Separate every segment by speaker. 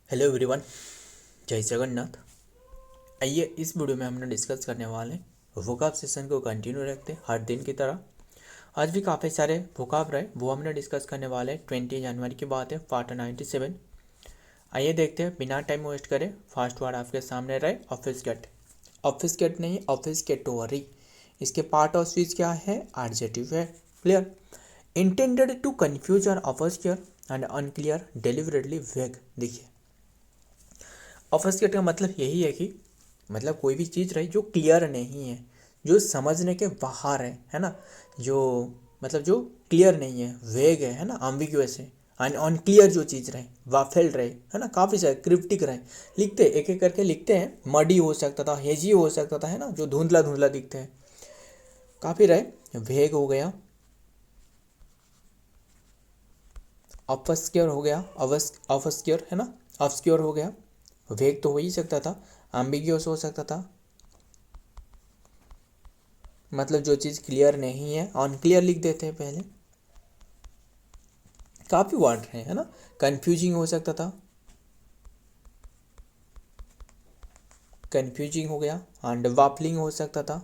Speaker 1: Hello everyone, जय जगन्नाथ। आइए इस वीडियो में हम लोग डिस्कस करने वाले हैं वोकाब सेशन को कंटिन्यू रखते हैं हर दिन की तरह। आज भी काफ़ी सारे वोकाब रहे वो हमने डिस्कस करने वाले हैं। 20 जनवरी की बात है, पार्ट 97। आइए देखते हैं बिना टाइम वेस्ट करें। फर्स्ट वर्ड आपके सामने रहे ऑफिस गेट। ऑफिस गेट नहीं, ऑफिस गेटोरी। इसके पार्ट ऑफ स्पीच क्या है? एडजेक्टिव है। क्लियर। इंटेंडेड टू कन्फ्यूज और ऑफस्क्योर एंड अनक्लियर, डेलिबरेटली वेग। देखिए, ऑफस्क्योर का मतलब यही है कि मतलब कोई भी चीज़ रही जो क्लियर नहीं है, जो समझने के बाहर है ना, जो मतलब जो क्लियर नहीं है, वेग है ना, एम्बिगुअस है, अनक्लियर जो चीज़ रहे, वाफेल रहे, है ना, काफ़ी सारे क्रिप्टिक रहे। लिखते एक एक करके लिखते हैं। मडी हो सकता था, हेजी हो सकता था, है ना, जो धुंधला धुंधला दिखते हैं, काफ़ी रहे। वेग हो गया, ऑफस्क्योर हो गया, ऑफस्क्योर है ना, ऑफस्क्योर हो गया। वेग तो हो ही सकता था, एम्बिगियस हो सकता था, मतलब जो चीज़ क्लियर नहीं है, अनक्लियर लिख देते हैं पहले। काफ़ी वर्ड है ना। कंफ्यूजिंग हो सकता था, कंफ्यूजिंग हो गया। एंड वाफलिंग हो सकता था,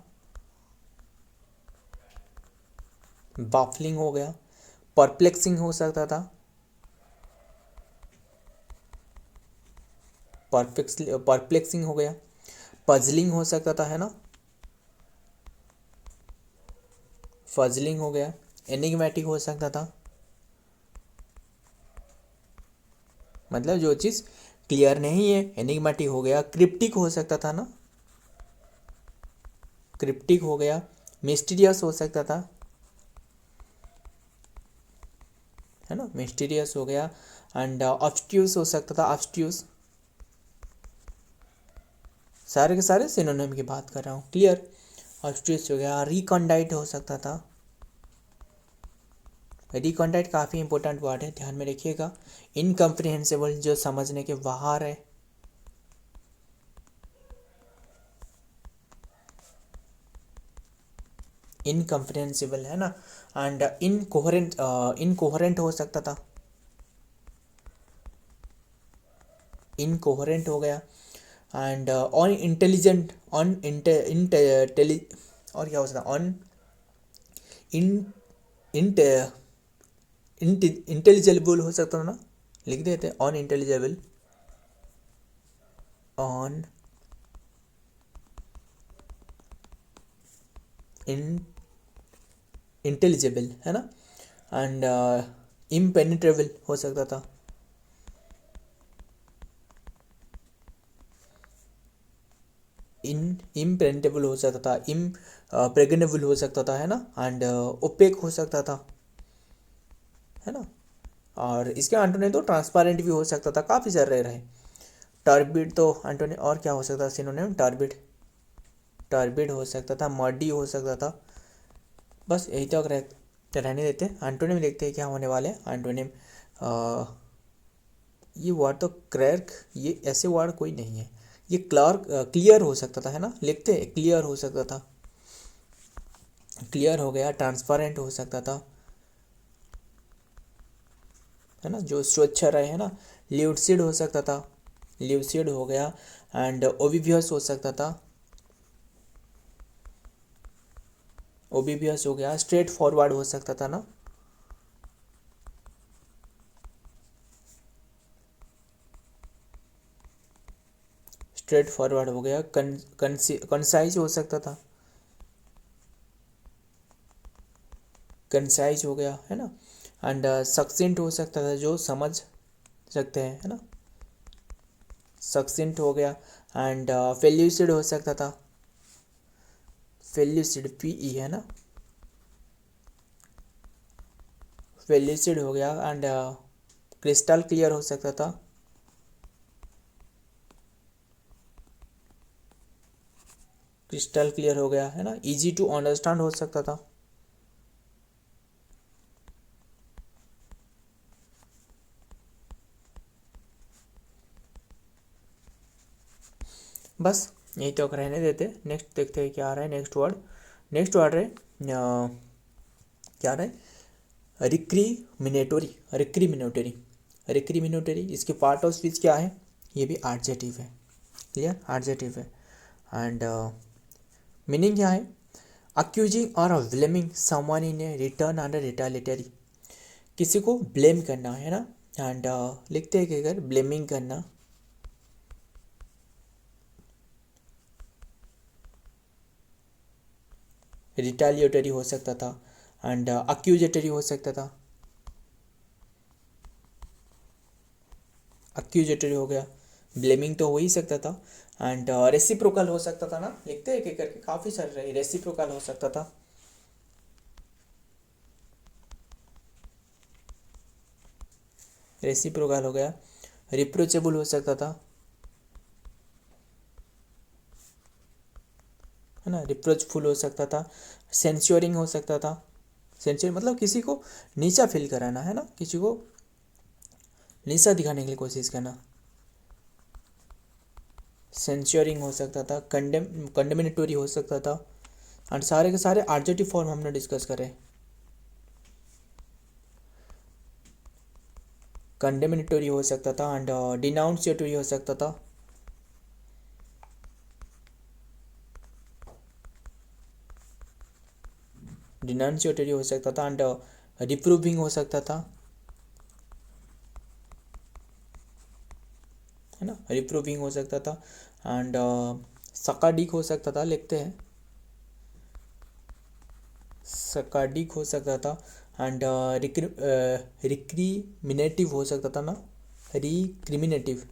Speaker 1: वाफलिंग हो गया। परप्लेक्सिंग हो सकता था, परप्लेक्सिंग हो गया। पजलिंग हो सकता था, है ना, फजलिंग हो गया। एनिग्मेटिक हो सकता था, मतलब जो चीज़ क्लियर नहीं है, एनिग्मेटिक हो गया। क्रिप्टिक हो सकता था ना, क्रिप्टिक हो गया। मिस्टीरियस हो सकता था, है ना, मिस्टीरियस हो गया। एंड ऑब्स्ट्यूस हो सकता था, ऑब्स्ट्यूस। सारे के सारे सिनोनिम की बात कर रहा हूँ। क्लियर। ऑब्स्ट्यूस हो गया। रिकॉन्डाइट हो सकता था। रिकॉन्डाइट काफ़ी इंपॉर्टेंट वर्ड है, ध्यान में रखिएगा। इनकम्प्रिहेंसिबल, जो समझने के बाहर है। इनकम्प्रिहेंसिबल, है ना। एंड इनकोहरेंट, इनकोहरेंट हो सकता था, इनकोहरेंट हो गया। And on intelligent, on Intelli, और क्या हो सकता, ऑन इन इंटेलिजिबल हो सकता था ना, लिख देते on intelligible, on in intelligible, है ना। एंड इम्पेनिट्रेबल हो सकता था, इन इम्पेनिट्रेबल हो सकता था, इम प्रेग्नेबल हो सकता था, है ना। एंड ओपेक हो सकता था, है ना। और इसके एंटोनिम तो ट्रांसपेरेंट भी हो सकता था, काफ़ी सारे रहे। टर्बिड तो एंटोनिम, और क्या हो सकता है सिनोनिम? टर्बिड, टर्बिड हो सकता था, मर्डी हो सकता था। बस यही तक रहने देते हैं। एंटोनिम देखते हैं क्या होने वाले हैं। एंटोनिम, ये वर्ड तो क्रैक, ये ऐसे वर्ड कोई नहीं है। ये क्लार्क, क्लियर हो सकता था, है ना, लिखते हैं क्लियर हो सकता था, क्लियर हो गया। ट्रांसपेरेंट हो सकता था, है ना, जो स्वच्छ रहे, है ना। ल्यूसिड हो सकता था, ल्यूसिड हो गया। एंड ओबिवियस हो सकता था, ओबिवियस हो गया। स्ट्रेट फॉरवर्ड हो सकता था ना, स्ट्रेट फॉरवर्ड हो गया। कंसाइज हो सकता था, कंसाइज हो गया, है ना। एंड सक्सेंट हो सकता था, जो समझ सकते हैं, है ना, सक्सेंट हो गया। एंड फेल्यूसिड हो सकता था, फेल्यूसिड, पीई, है ना, फेल्यूसिड हो गया। एंड क्रिस्टल क्लियर हो सकता था, क्रिस्टल क्लियर हो गया, है ना। इजी टू अंडरस्टैंड हो सकता था, बस यही तो रहने देते। नेक्स्ट देखते हैं क्या आ रहा है। नेक्स्ट वर्ड, नेक्स्ट वर्ड है क्या आ रहा है? रिक्रीमिनेटोरी, रिक्रीमिनेटोरी, रिक्रीमिनेटोरी। इसके पार्ट ऑफ स्पीच क्या है? ये भी एडजेक्टिव है, क्लियर, एडजेक्टिव है। एंड मीनिंग क्या है, अक्यूजिंग और blaming someone in a return under retaliatory, किसी को ब्लेम करना है ना। एंड लिखते हैं कि अगर ब्लेमिंग करना, रिटालिएटरी हो सकता था, एंड अक्यूजेटरी हो सकता था, अक्यूजेटरी हो गया, ब्लेमिंग तो हो ही सकता था। एंड रेसिप्रोकल हो सकता था ना, लिखते हैं कि करके काफ़ी सारे रहे, रेसिप्रोकल हो सकता था, रेसिप्रोकल हो गया, रिप्रोचेबल हो सकता था, है ना, रिप्रोचफुल हो सकता था, सेंश्योरिंग हो सकता था, सेंश्योर मतलब किसी को नीचा फील कराना, है ना, किसी को नीचा दिखाने के लिए कोशिश करना, सेंश्योरिंग हो सकता था, कंडेमिनेटरी हो सकता था। एंड सारे के सारे एडजेक्टिव फॉर्म हमने डिस्कस करे, कंडेमिनेटरी हो सकता था, एंड डिनाउंसिएटरी हो सकता था, डिनाउंसिएटरी हो सकता था, एंड रिप्रूविंग हो सकता था, है ना, रिप्रूविंग हो सकता था, एंड सकाडिक हो सकता था, लिखते हैं सकाडिक हो सकता था, एंड रिक्रिमिनेटिव हो सकता था ना, रिक्रिमिनेटिव,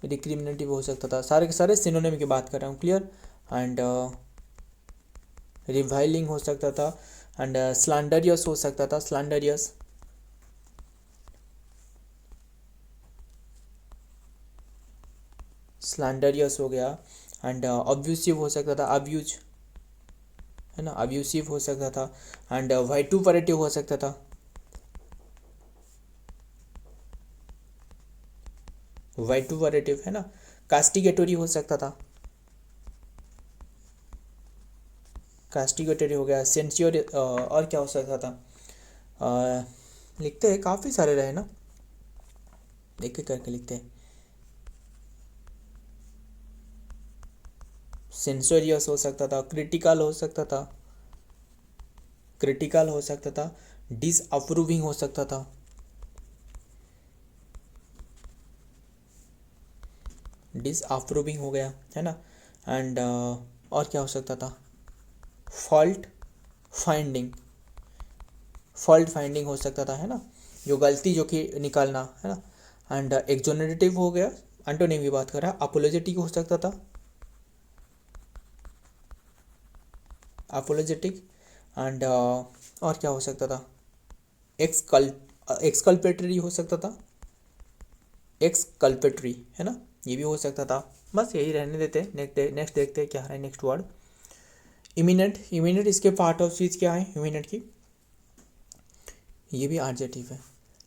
Speaker 1: रिक्रिमिनेटिव हो सकता था। सारे के सारे सिनोनिम की बात कर रहा हूँ, क्लियर। एंड रिवाइलिंग हो सकता था, एंड स्लैंडरियस हो सकता था, स्लैंडरियस, स्लैंडरियस हो गया। एंड अब्यूसिव हो सकता था, अब्यूज, है ना, अब्यूसिव हो सकता था। एंड वाइटुपरेटिव हो सकता था, वाइटुपरेटिव, है ना, कास्टिगेटरी हो सकता था, कास्टिगेटरी हो गया, सेंसियोर, और क्या हो सकता था, लिखते हैं काफ़ी सारे रहे ना, एक एक करके लिखते हैं, सेंसोरियस हो सकता था, क्रिटिकल हो सकता था, क्रिटिकल हो सकता था, डिसअप्रूविंग हो सकता था, डिसअप्रूविंग हो गया, है ना। एंड और क्या हो सकता था, फॉल्ट फाइंडिंग, फॉल्ट फाइंडिंग हो सकता था, है ना, जो गलती जो कि निकालना, है ना। एंड एक्जोनरेटिव हो गया, एंटोनिम की बात कर रहा है, अपोलोजेटिक हो सकता था, अपोलोजेटिक। एंड और क्या हो सकता था, एक्सकल्पेटरी हो सकता था, एक्सकल्पेटरी, है ना, ये भी हो सकता था। बस यही रहने देते, नेक्स्ट देखते हैं क्या है नेक्स्ट वर्ड, इमिनेंट, इमिनेंट इसके पार्ट ऑफ स्पीच क्या है इमिनेंट की, ये भी एडजेक्टिव है,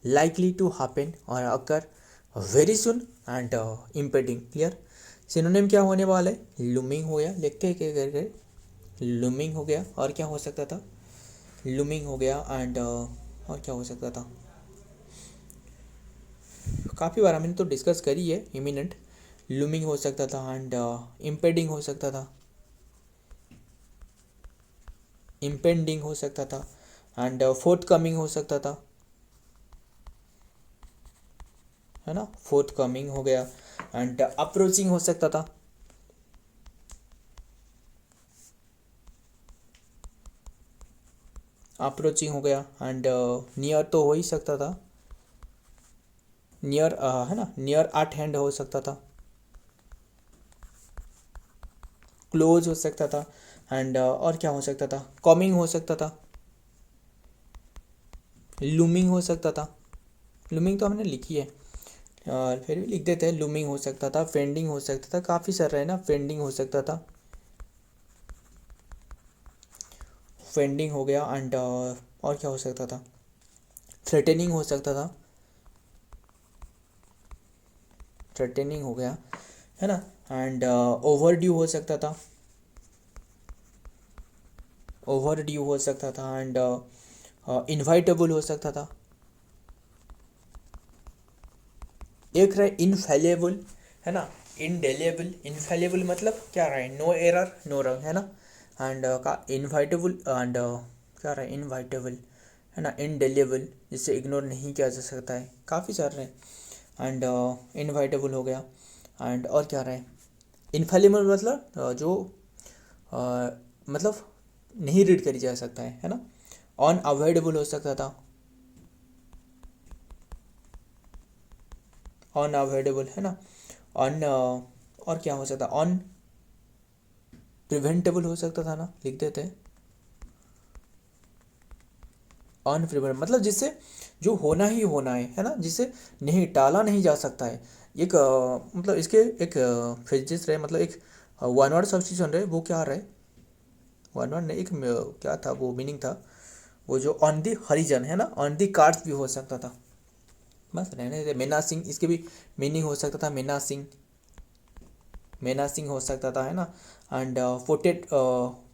Speaker 1: लाइकली टू हैपन और occur very soon, and impending, clear. Synonym क्या होने वाला है, लूमिंग हो गया, लिखते हैं क्या करके, लूमिंग हो गया, और क्या हो सकता था, लूमिंग हो गया, एंड और क्या हो सकता था, काफ़ी बार हमने तो डिस्कस करी है, इमिनेंट, लूमिंग हो सकता था, एंड इम्पेडिंग हो सकता था, इम्पेंडिंग हो सकता था, एंड फोर्थ कमिंग हो सकता था, है ना, फोर्थ कमिंग हो गया, एंड अप्रोचिंग हो सकता था, अप्रोचिंग हो गया, एंड नियर तो हो ही सकता था, नियर, है ना, नियर एट हैंड हो सकता था, क्लोज हो सकता था, एंड और क्या हो सकता था, कमिंग हो सकता था, लूमिंग हो सकता था, लूमिंग तो हमने लिखी है और फिर भी लिख देते हैं, लूमिंग हो सकता था, फेंडिंग हो सकता था, काफ़ी सारा है ना, फेंडिंग हो सकता था, फेंडिंग हो गया, एंड और क्या हो सकता था, थ्रेटनिंग हो सकता था, थ्रेटनिंग हो गया, है ना। एंड ओवर ड्यू हो सकता था, ओवर ड्यू हो सकता था, एंड इनवाइटेबल हो सकता था, एक रहे इनफेलेबल, है ना, इनडेलिएबल। इनफेलेबल मतलब क्या रहे, नो एरर नो रंग, है ना। एंड का इनवाइटेबल, एंड क्या रहे इनवाइटेबल, है ना, इनडेलिएबल जिसे इग्नोर नहीं किया जा सकता है, काफ़ी सारे हैं। एंड इनवाइटेबल हो गया। एंड और क्या रहे, इनफेलेबल मतलब जो मतलब नहीं रीड करी जा सकता है ना। अनअवॉइडेबल हो सकता था, अनअवॉइडेबल, है ना। अन और क्या हो सकता, अन प्रिवेंटेबल हो सकता था ना, लिख देते हैं। अनप्रिवेंटेबल मतलब जिससे जो होना ही होना है ना, जिसे नहीं टाला नहीं जा सकता है। एक मतलब इसके एक फिजिक्स रहे, मतलब एक वन वर्ड सब्स्टिट्यूशन रहे, वो क्या रहे, वन वर्ड नहीं, एक क्या था वो मीनिंग था, वो जो ऑन दी हरिजन, है ना, ऑन दी कार्ड्स भी हो सकता था। बस रहने दे, मेना सिंह, इसके भी मीनिंग हो सकता था, मेना सिंह, मेना सिंह हो सकता था, है ना। एंड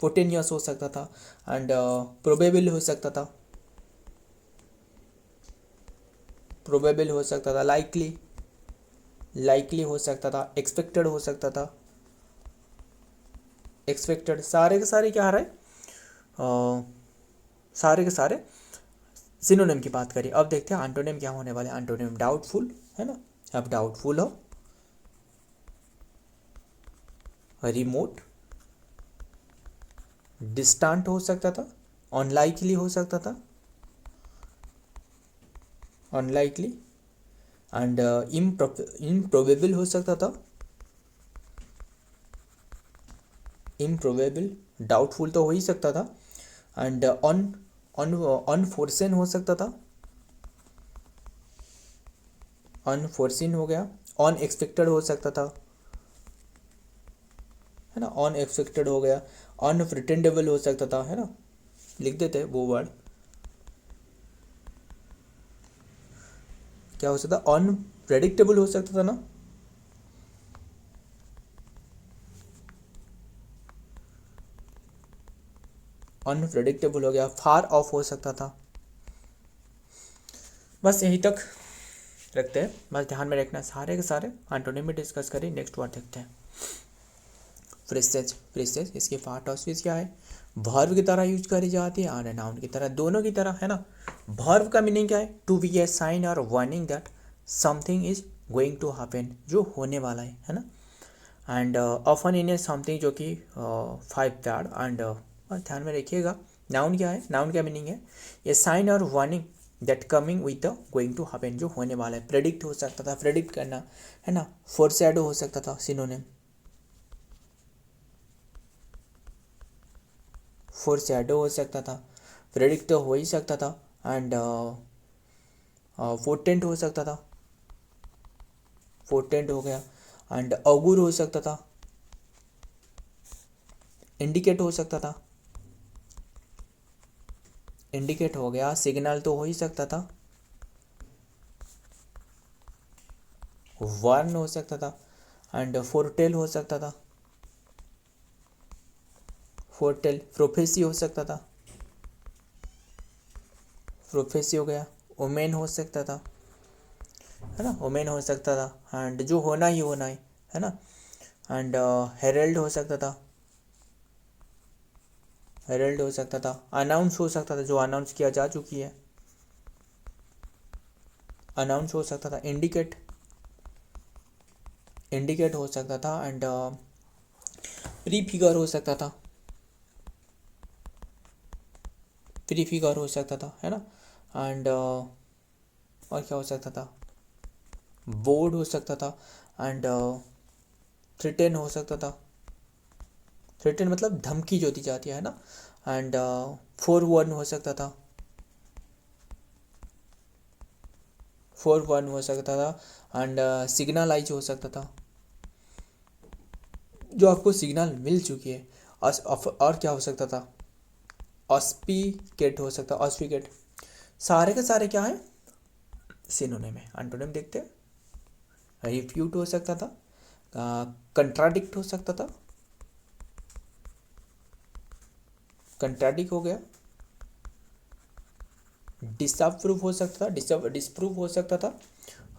Speaker 1: पोटेनियस हो सकता था। एंड प्रोबेबल हो सकता था, प्रोबेबल हो सकता था। लाइकली, लाइकली हो सकता था। एक्सपेक्टेड हो सकता था, एक्सपेक्टेड। सारे के सारे क्या आ रहा है, सारे के सारे सिनोनिम की बात करें। अब देखते हैं एंटोनिम क्या होने वाले हैं। एंटोनिम डाउटफुल, है ना, अब डाउटफुल हो, रिमोट, डिस्टेंट हो सकता था, अनलाइकली हो सकता था, अनलाइकली। एंड इम्प्रोबेबल हो सकता था, इम्प्रोबेबल। डाउटफुल तो हो ही सकता था। एंड अनफोर्सेन हो सकता था, अनफोर्सिन हो गया। अनएक्सपेक्टेड हो सकता था, है ना, अनएक्सपेक्टेड हो गया। अनप्रिटेंडेबल हो सकता था, है ना, लिख देते हैं वो वर्ड। क्या हो सकता, अनप्रेडिक्टेबल हो सकता था ना, अनप्रेडिक्टेबल हो गया। फार ऑफ हो सकता था। बस यहीं तक रखते हैं, बस ध्यान में रखना, सारे के सारे एंटोनिम में डिस्कस करें। नेक्स्ट वर्ड देखते हैं, फ्रेसेज। फ्रेसेज इसके पार्ट ऑफ स्पीच क्या है, वर्ब की तरह यूज करी जाती है और नाउन की तरह, दोनों की तरह, है ना। वर्ब का मीनिंग क्या है, टू बी ए साइन और warning that something is going to happen, जो होने वाला है ना। And often in a something, जो कि फाइव पैड। एंड ध्यान में रखिएगा, नाउन क्या है, नाउन का मीनिंग है ये साइन और warning that coming with the going to happen, जो होने वाला है। प्रेडिक्ट हो सकता था, प्रेडिक्ट करना, है ना। फोरशैडो हो सकता था, सिनोनिम, फोरशैडो हो सकता था। प्रेडिक्ट तो हो ही सकता था। एंड फोर्टेंट हो सकता था, फोर्टेंट हो गया। एंड ऑगुर हो सकता था, इंडिकेट हो सकता था, इंडिकेट हो गया। सिग्नल तो हो ही सकता था, वार्न हो सकता था। एंड फोरटेल हो सकता था, फोरटेल। प्रोफेसी हो सकता था, प्रोफेसी हो गया। ओमेन हो सकता था, है ना, ओमेन हो सकता था। एंड जो होना ही होना है ना। एंड हेरल्ड हो सकता था, हेरल्ड हो सकता था। अनाउंस हो सकता था, जो अनाउंस किया जा चुकी है, अनाउंस हो सकता था। इंडिकेट, इंडिकेट हो सकता था। एंड प्रीफिगर हो सकता था, प्रीफिगर हो सकता था, है ना। एंड और क्या हो सकता था, बोर्ड हो सकता था। एंड थ्रेटन हो सकता था, थ्रेटन मतलब धमकी जो दी जाती है ना। एंड फोर वन हो सकता था, फोर वन हो सकता था। एंड सिग्नलाइज हो सकता था, जो आपको सिग्नल मिल चुकी है। और क्या हो सकता था, ऑस्पिकेट हो सकता, ऑस्पिकेट। सारे के सारे क्या है, सिनोनिम है। एंटोनिम देखते हैं, रिफ्यूट हो सकता था, कंट्राडिक्ट हो सकता था, कंट्राडिक्ट हो गया। डिसअप्रूव हो सकता था, डिसप्रूव हो सकता था।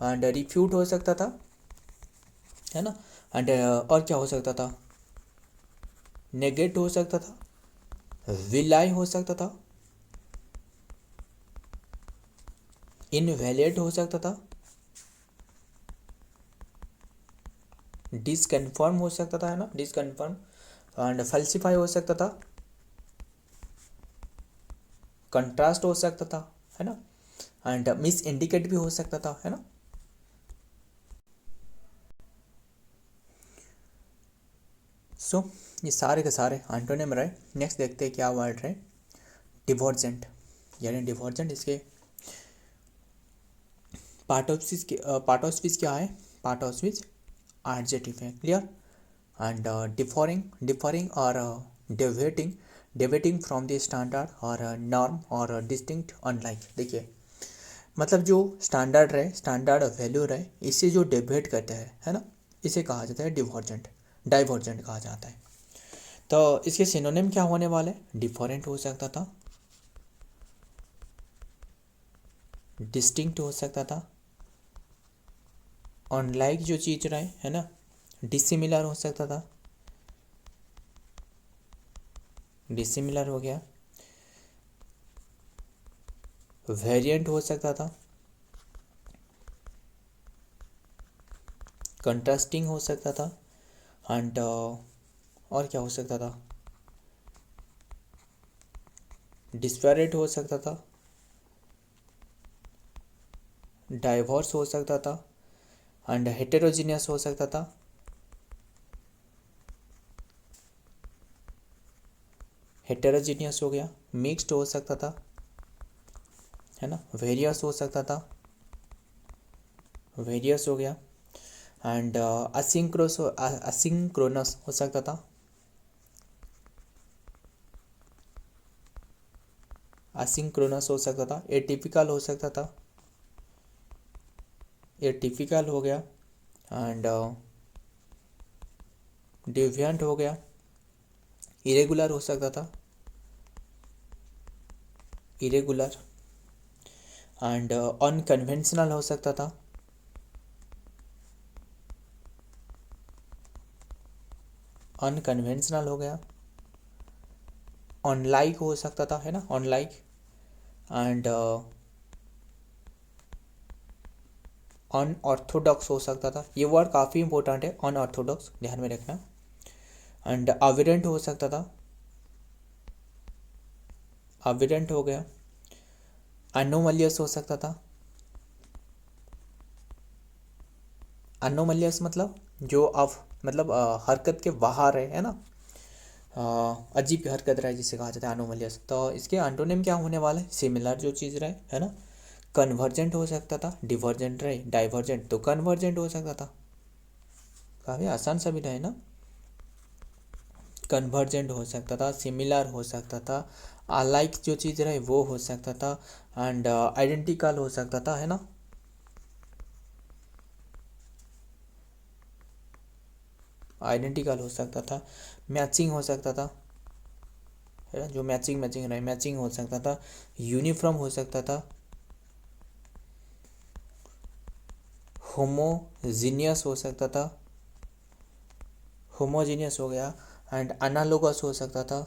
Speaker 1: एंड रिफ्यूट हो सकता था, है ना। एंड और क्या हो सकता था, नेगेट हो सकता था, विलाई हो सकता था, इनवैलिड हो सकता था, डिसकन्फर्म हो सकता था, है ना, डिसकन्फर्म, एंड फल्सिफाई हो सकता था, कंट्रास्ट हो सकता था, है ना, एंड मिस इंडिकेट भी हो सकता था, है ना। सो ये सारे के सारे एंटोनिम रहे। नेक्स्ट देखते हैं क्या वर्ड रहे, डिवॉर्जेंट, यानी डिवॉर्जेंट इसके part of speech part of speech क्या है, पार्ट ऑफ स्पीच एडजेक्टिव है, क्लियर। एंड डिफरिंग और डेविएटिंग फ्रॉम द स्टैंडर्ड और नॉर्म और डिस्टिंक्ट अनलाइक। देखिए मतलब जो स्टैंडर्ड रहे, स्टैंडर्ड वैल्यू रहे, इससे जो डेविएट करते हैं, है ना, इसे कहा जाता है डिवॉर्जेंट, डाइवर्जेंट कहा जाता है। तो इसके सिनोनिम क्या होने वाले, डिफरेंट हो सकता था, डिस्टिंक्ट हो सकता था, अनलाइक जो चीज़ रहे, है ना, डिसिमिलर हो सकता था, डिसिमिलर हो गया, वेरिएंट हो सकता था, कंट्रास्टिंग हो सकता था, एंड और क्या हो सकता था, डिस्पैरेट हो सकता था, डाइवर्स हो सकता था, एंड हेटेरोजीनियस हो सकता था, हेटेरोजीनियस हो गया, मिक्स्ड हो सकता था, है ना, वेरियस हो सकता था, वेरियस हो गया, एंड असिंक्रोनस हो सकता था, असिंक्रोनस हो सकता था, एटिपिकल हो सकता था, एटिपिकल हो गया, एंड डिविएंट हो गया, इरेगुलर हो सकता था, इरेगुलर, एंड अनकन्वेंशनल हो सकता था, अनकन्वेंशनल हो गया, अनलाइक हो सकता था, है ना, अनलाइक, एंड अनऑर्थोडॉक्स हो सकता था। ये वर्ड काफ़ी इंपॉर्टेंट है, अनऑर्थोडॉक्स, ध्यान में रखना। एंड अविडेंट हो सकता था, अविडेंट हो गया, अनोमलियस हो सकता था, अनोमलियस मतलब जो अब मतलब हरकत के बाहर है ना, अजीब हरकत रहे जिसे कहा जाता है अनोमलियस। तो इसके एंटोनिम क्या होने वाला है, सिमिलर जो चीज़ रहे, है ना, कन्वर्जेंट हो सकता था, डिवर्जेंट रहे, डाइवर्जेंट तो कन्वर्जेंट हो सकता था, काफ़ी आसान सा भी रहे ना, कन्वर्जेंट हो सकता था, सिमिलर हो सकता था, अलाइक जो चीज़ रहे वो हो सकता था, एंड आइडेंटिकल हो सकता था, है ना, आइडेंटिकल हो सकता था, मैचिंग हो सकता था, है ना, जो मैचिंग मैचिंग रहे मैचिंग हो सकता था, यूनिफॉर्म हो सकता था, होमोजीनियस हो सकता था, होमोजीनियस हो गया, एंड एनालोगस हो सकता था,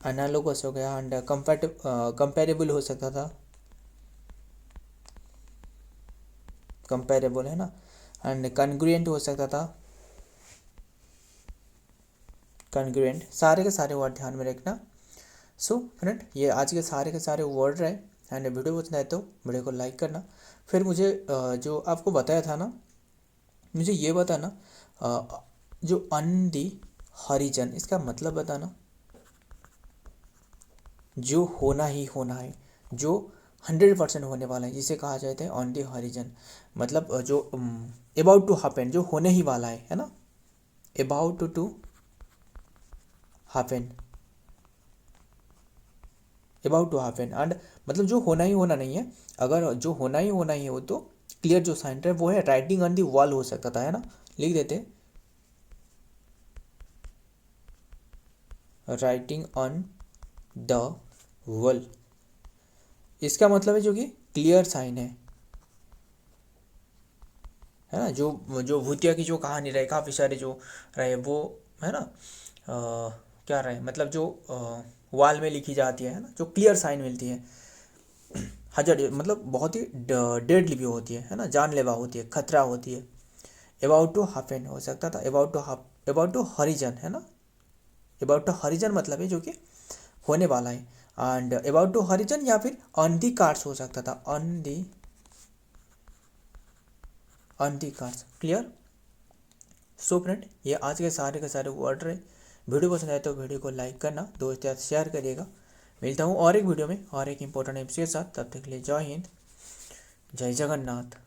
Speaker 1: एनालोगस हो गया, एंड कंपेरेबल हो सकता था, कंपेरेबल, है ना, एंड कन्ग्रुएंट हो सकता था, कन्ग्रुएंट, सारे के सारे वर्ड ध्यान में रखना। सो फ्रेंड ये आज के सारे वर्ड रहे, एंड वीडियो पसंद आए तो वीडियो को लाइक करना। फिर मुझे जो आपको बताया था ना, मुझे ये बताना जो अन दी हॉरिजन इसका मतलब बताना, जो होना ही होना है, जो 100% होने वाला है, जिसे कहा जाता है ऑन दी हॉरिजन, मतलब जो अबाउट टू हैपन, जो होने ही वाला है ना, about to happen, about to happen, and मतलब जो होना ही होना नहीं है, अगर जो होना ही होना ही हो तो क्लियर जो साइन है वो है राइटिंग ऑन दी वॉल हो सकता था, है ना, लिख देते राइटिंग ऑन द वॉल, इसका मतलब है जो कि क्लियर साइन है, है ना। जो जो भूतिया की जो कहानी रहे, काफ़ी सारे जो रहे वो, है ना, क्या रहे, मतलब जो वाल में लिखी जाती है ना, जो क्लियर साइन मिलती है, हजार मतलब बहुत ही डेडली भी होती है ना, जानलेवा होती है, खतरा होती है। अबाउट टू हैपन हो सकता था, अबाउट टू हरिजन, है ना। अबाउट टू हरिजन मतलब है जो कि होने वाला है। एंड अबाउट टू हरिजन या फिर ऑन दी कार्ड्स हो सकता था, on the cards. Clear. So friend, ये आज के सारे वर्ड रहे। वीडियो पसंद आए तो वीडियो को लाइक करना, दोस्त यार शेयर करिएगा। मिलता हूँ और एक वीडियो में और एक इंपॉर्टेंट एप्स के साथ। तब तक के लिए जय हिंद, जय जगन्नाथ।